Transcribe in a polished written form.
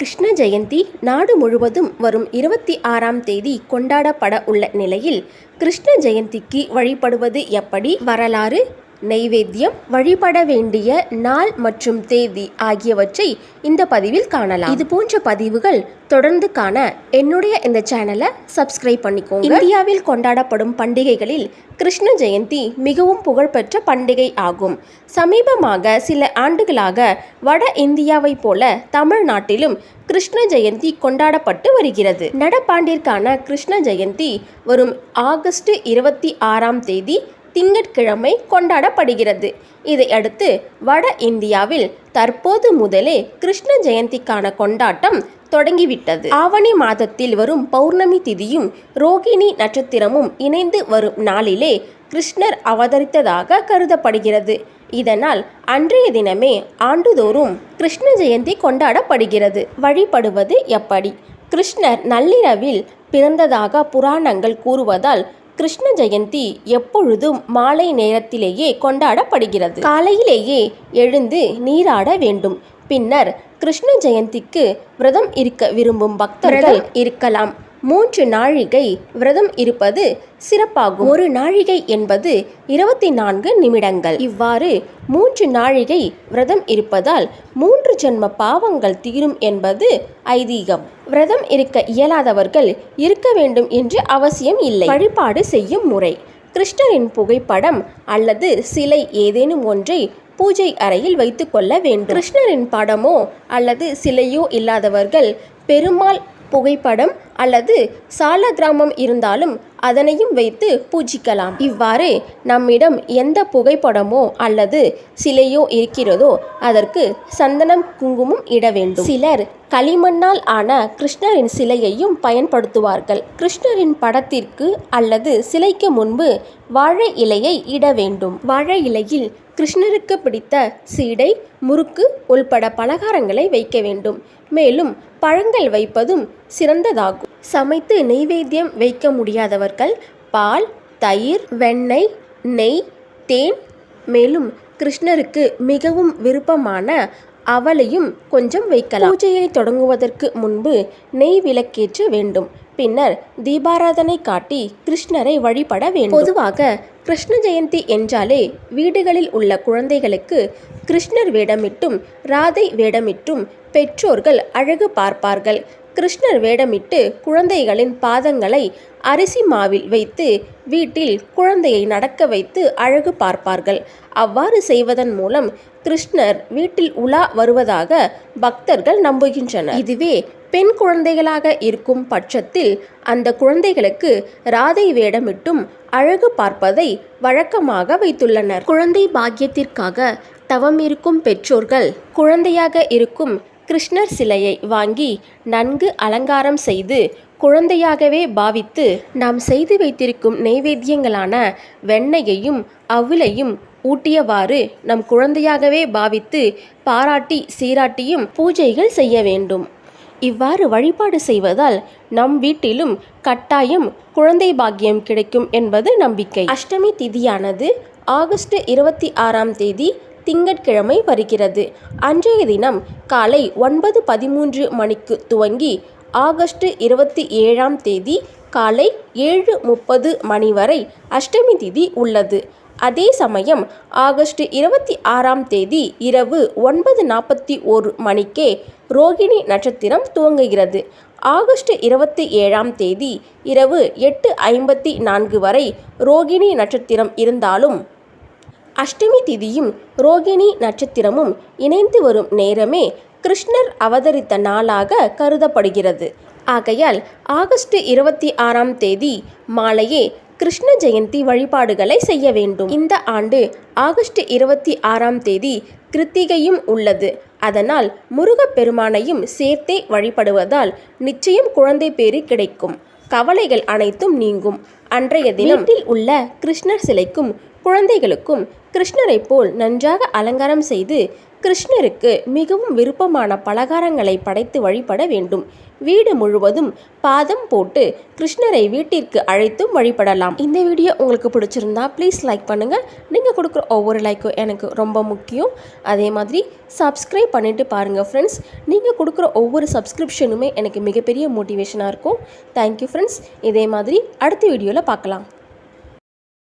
கிருஷ்ண ஜெயந்தி நாடு முழுவதும் வரும் 26ஆம் தேதி கொண்டாடப்பட உள்ள நிலையில் கிருஷ்ண ஜெயந்திக்கு வழிபடுவது எப்படி, வரலாறு, நைவேத்தியம், வழிபட வேண்டிய நாள் மற்றும் தேதி ஆகியவற்றை இந்த பதிவில் காணலாம். இது போன்ற பதிவுகள் தொடர்ந்து காண என்னுடைய இந்த சேனலை சப்ஸ்கிரைப் பண்ணிக்கோங்க. இந்தியாவில் கொண்டாடப்படும் பண்டிகைகளில் கிருஷ்ண ஜெயந்தி மிகவும் புகழ்பெற்ற பண்டிகை ஆகும். சமீபமாக சில ஆண்டுகளாக வட இந்தியாவை போல தமிழ்நாட்டிலும் கிருஷ்ண ஜெயந்தி கொண்டாடப்பட்டு வருகிறது. நடப்பாண்டிற்கான கிருஷ்ண ஜெயந்தி வரும் ஆகஸ்ட் 26ஆம் தேதி திங்கட்கிழமை கொண்டாடப்படுகிறது. இதையடுத்து வட இந்தியாவில் தற்போது முதலே கிருஷ்ண ஜெயந்திக்கான கொண்டாட்டம் தொடங்கிவிட்டது. ஆவணி மாதத்தில் வரும் பௌர்ணமி திதியும் ரோகிணி நட்சத்திரமும் இணைந்து வரும் நாளிலே கிருஷ்ணர் அவதரித்ததாக கருதப்படுகிறது. இதனால் அன்றைய தினமே ஆண்டுதோறும் கிருஷ்ண ஜெயந்தி கொண்டாடப்படுகிறது. வழிபடுவது எப்படி? கிருஷ்ணர் நள்ளிரவில் பிறந்ததாக புராணங்கள் கூறுவதால் கிருஷ்ண ஜெயந்தி எப்பொழுதும் மாலை நேரத்திலேயே கொண்டாடப்படுகிறது. காலையிலேயே எழுந்து நீராட வேண்டும். பின்னர் கிருஷ்ண ஜெயந்திக்கு விரதம் இருக்க விரும்பும் பக்தர்கள் இருக்கலாம். 3 நாழிகை விரதம் இருப்பது சிறப்பாகும். ஒரு நாழிகை என்பது 24 நிமிடங்கள். இவ்வாறு 3 நாழிகை விரதம் இருப்பதால் 3 ஜென்ம பாவங்கள் தீரும் என்பது ஐதீகம். விரதம் இருக்க இயலாதவர்கள் இருக்க வேண்டும் என்று அவசியம் இல்லை. வழிபாடு செய்யும் முறை: கிருஷ்ணரின் புகைப்படம் அல்லது சிலை ஏதேனும் ஒன்றை பூஜை அறையில் வைத்து கொள்ள வேண்டும். கிருஷ்ணரின் படமோ அல்லது சிலையோ இல்லாதவர்கள் பெருமாள் புகைப்படம் அல்லது சால கிராமம் இருந்தாலும் அதனையும் வைத்து பூஜிக்கலாம். இவ்வாறு நம்மிடம் எந்த புகைப்படமோ அல்லது சிலையோ இருக்கிறதோ அதற்கு சந்தனம், குங்குமம் இட வேண்டும். சிலர் களிமண்ணால் ஆன கிருஷ்ணரின் சிலையையும் பயன்படுத்துவார்கள். கிருஷ்ணரின் படத்திற்கு அல்லது சிலைக்கு முன்பு வாழை இலையை இட வேண்டும். வாழை இலையில் கிருஷ்ணருக்கு பிடித்த சீடை, முறுக்கு உள்பட பலகாரங்களை வைக்க வேண்டும். மேலும் பழங்கள் வைப்பதும் சிறந்ததாகும். சமைத்து நெய்வேத்தியம் வைக்க முடியாதவர்கள் பால், தயிர், வெண்ணெய், நெய், தேன், மேலும் கிருஷ்ணருக்கு மிகவும் விருப்பமான அவளையும் கொஞ்சம் வைக்கலாம். பூஜையை தொடங்குவதற்கு முன்பு நெய் விளக்கேற்ற வேண்டும். பின்னர் தீபாராதனை காட்டி கிருஷ்ணரை வழிபட வேண்டும். பொதுவாக கிருஷ்ண ஜெயந்தி என்றாலே வீடுகளில் உள்ள குழந்தைகளுக்கு கிருஷ்ணர் வேடமிட்டும் ராதை வேடமிட்டும் பெற்றோர்கள் அழகு பார்ப்பார்கள். கிருஷ்ணர் வேடமிட்டு குழந்தைகளின் பாதங்களை அரிசி மாவில் வைத்து வீட்டில் குழந்தையை நடக்க வைத்து அழகு பார்ப்பார்கள். அவ்வாறு செய்வதன் மூலம் கிருஷ்ணர் வீட்டில் உலா வருவதாக பக்தர்கள் நம்புகின்றனர். இதுவே பெண் குழந்தைகளாக இருக்கும் பட்சத்தில் அந்த குழந்தைகளுக்கு ராதை வேடமிட்டும் அழகு பார்ப்பதை வழக்கமாக வைத்துள்ளனர். குழந்தை பாக்கியத்திற்காக தவம் இருக்கும் பெற்றோர்கள் குழந்தையாக இருக்கும் கிருஷ்ணர் சிலையை வாங்கி நன்கு அலங்காரம் செய்து குழந்தையாகவே பாவித்து நாம் செய்து வைத்திருக்கும் நைவேத்தியங்களான வெண்ணெயையும் அவிலையும் ஊட்டியவாறு நம் குழந்தையாகவே பாவித்து பாராட்டி சீராட்டியும் பூஜைகள் செய்ய வேண்டும். இவ்வாறு வழிபாடு செய்வதால் நம் வீட்டிலும் கட்டாயம் குழந்தை பாக்கியம் கிடைக்கும் என்பது நம்பிக்கை. அஷ்டமி திதியானது ஆகஸ்ட் 26ஆம் தேதி திங்கட்கிழமை வருகிறது. அன்றைய தினம் காலை 9:13 மணிக்கு துவங்கி ஆகஸ்ட் 27ஆம் தேதி காலை 7:30 மணி வரை அஷ்டமி திதி உள்ளது. அதே சமயம் ஆகஸ்ட் 26ஆம் தேதி இரவு 9:41 மணிக்கே ரோகிணி நட்சத்திரம் துவங்குகிறது. ஆகஸ்ட் 27ஆம் தேதி இரவு 8:54 வரை ரோகிணி நட்சத்திரம் இருந்தாலும் அஷ்டமி திதியும் ரோகிணி நட்சத்திரமும் இணைந்து வரும் நேரமே கிருஷ்ணர் அவதரித்த நாளாக கருதப்படுகிறது. ஆகையால் ஆகஸ்ட் 26ஆம் தேதி மாலையே கிருஷ்ண ஜெயந்தி வழிபாடுகளை செய்ய வேண்டும். இந்த ஆண்டு ஆகஸ்ட் 26ஆம் தேதி கிருத்திகையும் உள்ளது. அதனால் முருகப்பெருமானையும் சேர்த்தே வழிபடுவதால் நிச்சயம் குழந்தை பேறு கிடைக்கும். கவலைகள் அனைத்தும் நீங்கும். அன்றைய தினம் வீட்டில் உள்ள கிருஷ்ணர் சிலைக்கும் குழந்தைகளுக்கும் கிருஷ்ணரை போல் நன்றாக அலங்காரம் செய்து கிருஷ்ணருக்கு மிகவும் விருப்பமான பலகாரங்களை படைத்து வழிபட வேண்டும். வீடு முழுவதும் பாதம் போட்டு கிருஷ்ணரை வீட்டிற்கு அழைத்தும் வழிபடலாம். இந்த வீடியோ உங்களுக்கு பிடிச்சிருந்தா ப்ளீஸ் லைக் பண்ணுங்கள். நீங்கள் கொடுக்குற ஒவ்வொரு லைக்கும் எனக்கு ரொம்ப முக்கியம். அதே மாதிரி சப்ஸ்கிரைப் பண்ணிவிட்டு பாருங்கள் ஃப்ரெண்ட்ஸ். நீங்கள் கொடுக்குற ஒவ்வொரு சப்ஸ்கிரிப்ஷனுமே எனக்கு மிகப்பெரிய மோட்டிவேஷனாக இருக்கும். Thank you friends. இதே மாதிரி அடுத்த வீடியோவில் பார்க்கலாம்.